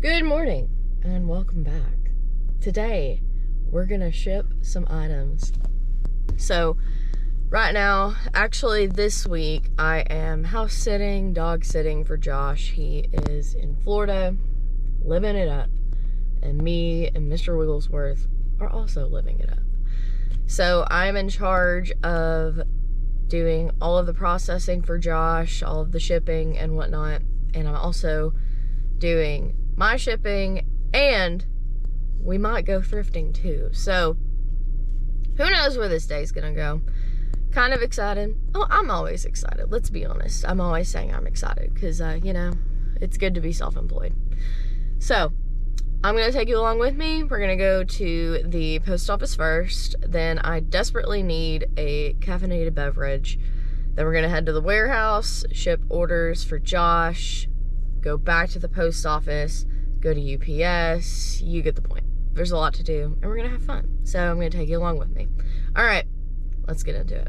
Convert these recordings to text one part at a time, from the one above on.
Good morning and welcome back. Today we're gonna ship some items. So right now, actually this week, I am house sitting, dog sitting for Josh. He is in Florida, living it up. And me and Mr. Wigglesworth are also living it up. So I'm in charge of doing all of the processing for Josh, all of the shipping and whatnot. And I'm also doing my shipping, and we might go thrifting too. So who knows where this day's gonna go. Kind of excited. Oh, I'm always excited. Let's be honest. I'm always saying I'm excited because, it's good to be self-employed. So I'm going to take you along with me. We're going to go to the post office first. Then I desperately need a caffeinated beverage. Then we're going to head to the warehouse, ship orders for Josh, go back to the post office, go to UPS. You get the point. There's a lot to do, and we're going to have fun. So I'm going to take you along with me. All right, let's get into it.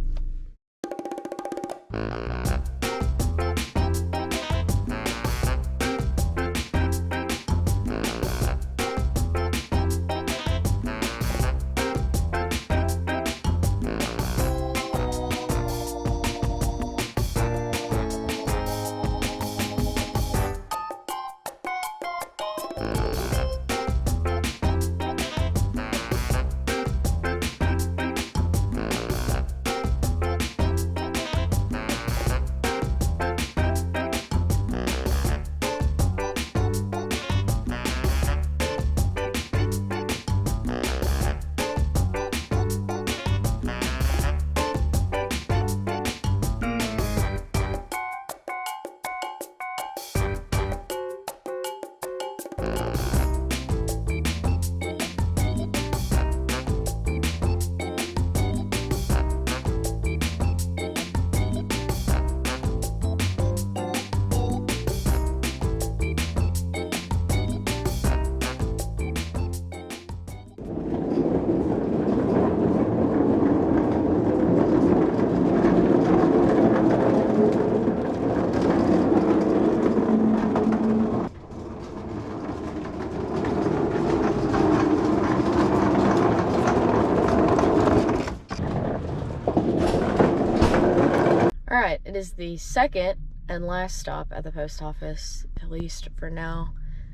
Alright, it is the second and last stop at the post office, at least for now.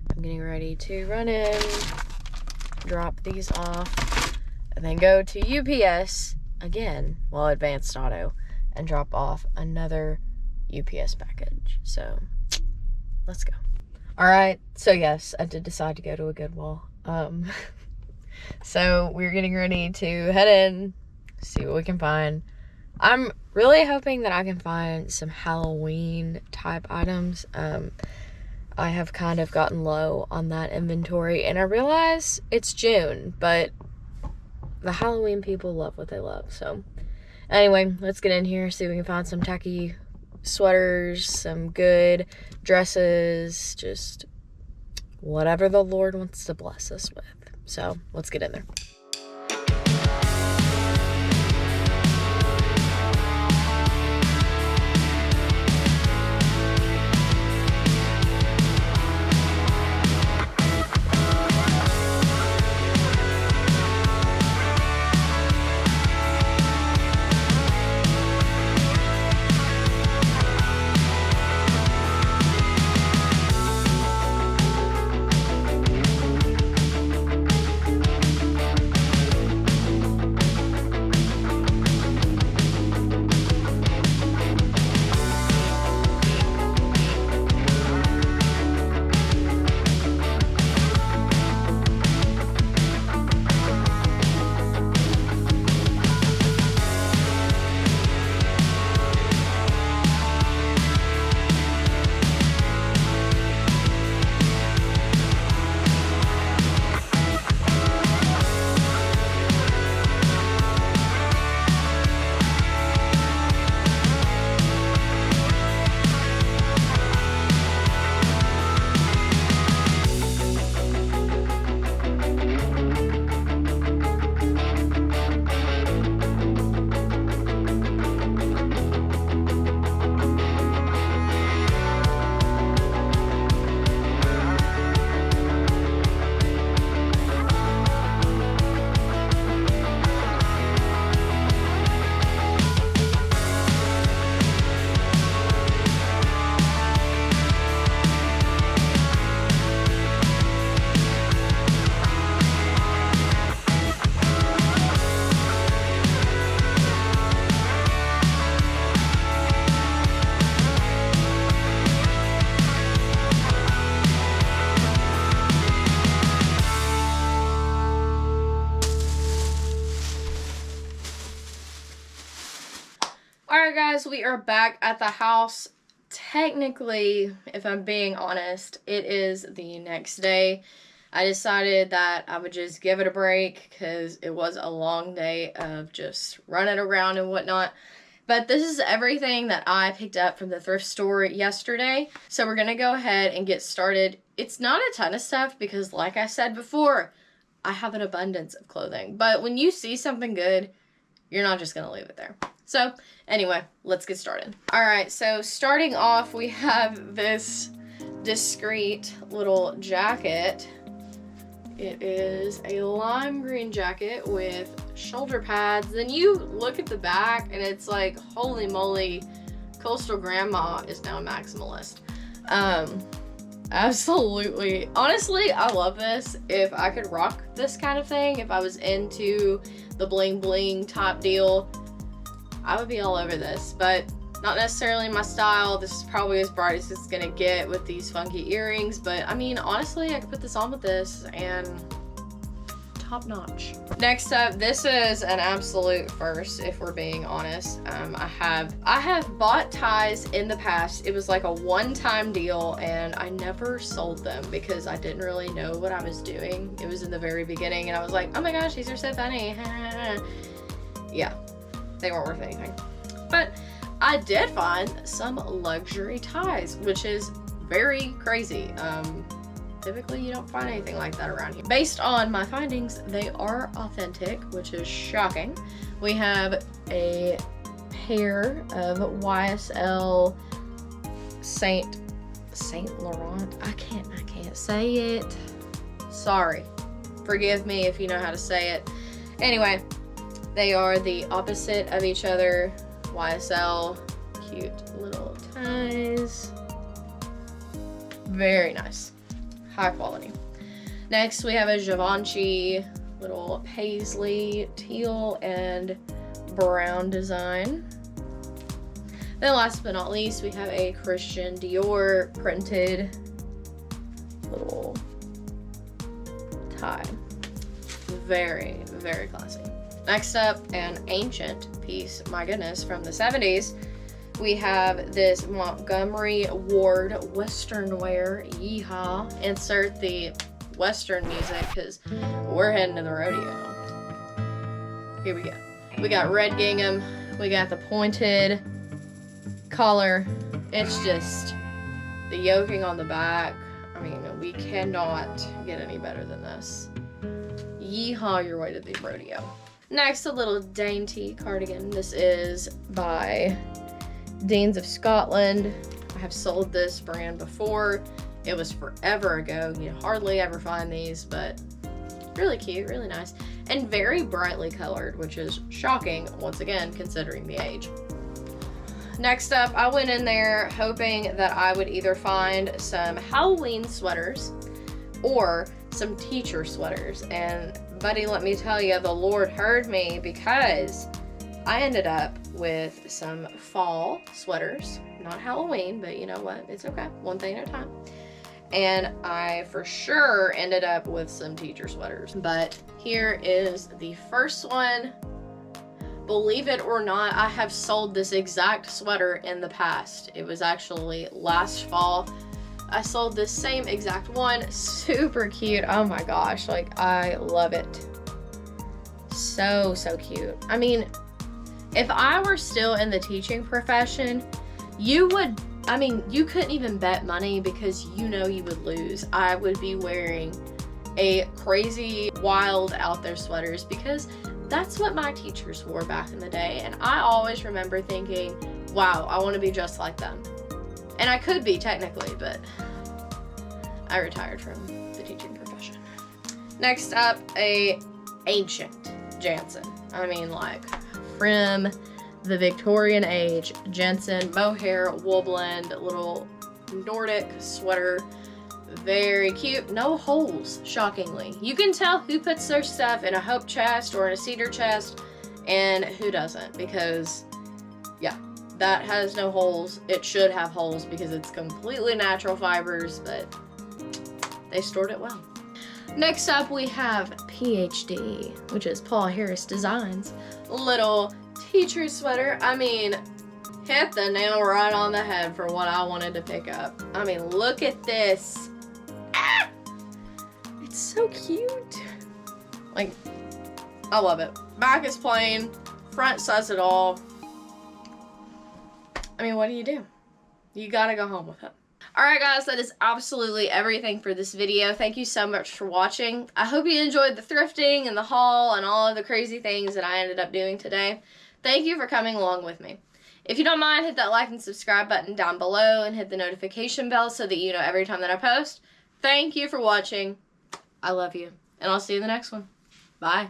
I'm getting ready to run in, drop these off, and then go to UPS again, Advanced Auto, and drop off another UPS package. So, let's go. Alright, so yes, I did decide to go to a Goodwill. So we're getting ready to head in, see what we can find. I'm really hoping that I can find some Halloween type items. I have kind of gotten low on that inventory, and I realize it's June, but the Halloween people love what they love. So anyway, let's get in here, see if we can find some tacky sweaters, some good dresses, just whatever the Lord wants to bless us with. So let's get in there. guys, we are back at the house. Technically, if I'm being honest, it is the next day. I decided that I would just give it a break because it was a long day of just running around and whatnot. But this is everything that I picked up from the thrift store yesterday. So we're going to go ahead and get started. It's not a ton of stuff because, like I said before, I have an abundance of clothing. But when you see something good, you're not just going to leave it there. So anyway, let's get started. All right, so starting off, we have this discreet little jacket. It is a lime green jacket with shoulder pads. Then you look at the back and it's like, holy moly, Coastal Grandma is now a maximalist. Absolutely. Honestly, I love this. If I could rock this kind of thing, if I was into the bling bling top deal, I would be all over this, but not necessarily my style. This is probably as bright as it's gonna get with these funky earrings, but I mean, honestly, I could put this on with this and top notch. Next up, this is an absolute first, if we're being honest. I have bought ties in the past. It was like a one-time deal and I never sold them because I didn't really know what I was doing. It was in the very beginning and I was like, oh my gosh, these are so funny. Yeah, they weren't worth anything. But I did find some luxury ties, which is very crazy. Typically you don't find anything like that around here. Based on my findings, they are authentic, which is shocking. We have a pair of YSL Saint Laurent. I can't say it. Sorry. Forgive me if you know how to say it. Anyway, they are the opposite of each other. YSL, cute little ties. Very nice. High quality. Next, we have a Givenchy little paisley teal and brown design. Then last but not least, we have a Christian Dior printed little tie. Very, very classy. Next up, an ancient piece, my goodness, from the 70s. We have this Montgomery Ward Western wear. Yeehaw. Insert the Western music because we're heading to the rodeo. Here we go. We got red gingham. We got the pointed collar. It's just the yoking on the back. I mean, we cannot get any better than this. Yeehaw your way to the rodeo. Next, a little dainty cardigan. This is by Deans of Scotland. I have sold this brand before. It was forever ago. You hardly ever find these, but really cute, really nice, and very brightly colored, which is shocking, once again, considering the age. Next up, I went in there hoping that I would either find some Halloween sweaters or some teacher sweaters, and buddy, let me tell you, the Lord heard me because I ended up with some fall sweaters. Not Halloween, but you know what? It's okay. One thing at a time. And I for sure ended up with some teacher sweaters. But here is the first one. Believe it or not, I have sold this exact sweater in the past. It was actually last fall. I sold this same exact one. Super cute. Oh my gosh, like I love it. So cute. I mean, if I were still in the teaching profession, you couldn't even bet money because you know you would lose. I would be wearing a crazy, wild out there sweaters because that's what my teachers wore back in the day. And I always remember thinking, wow, I want to be just like them. And I could be technically, but I retired from the teaching profession. Next up, a ancient Jansen. I mean, like from the Victorian age, Jansen mohair wool blend, little Nordic sweater. Very cute. No holes, shockingly. You can tell who puts their stuff in a hope chest or in a cedar chest and who doesn't, because yeah, that has no holes. It should have holes because it's completely natural fibers, but they stored it well. Next up, we have PhD, which is Paul Harris Designs little teacher sweater. I mean, Hit the nail right on the head for what I wanted to pick up. I mean, look at this. Ah! It's so cute. Like, I love it. Back is plain, front says it all. I mean, what do? You gotta go home with it. Alright guys, that is absolutely everything for this video. Thank you so much for watching. I hope you enjoyed the thrifting and the haul and all of the crazy things that I ended up doing today. Thank you for coming along with me. If you don't mind, hit that like and subscribe button down below and hit the notification bell so that you know every time that I post. Thank you for watching. I love you. And I'll see you in the next one. Bye.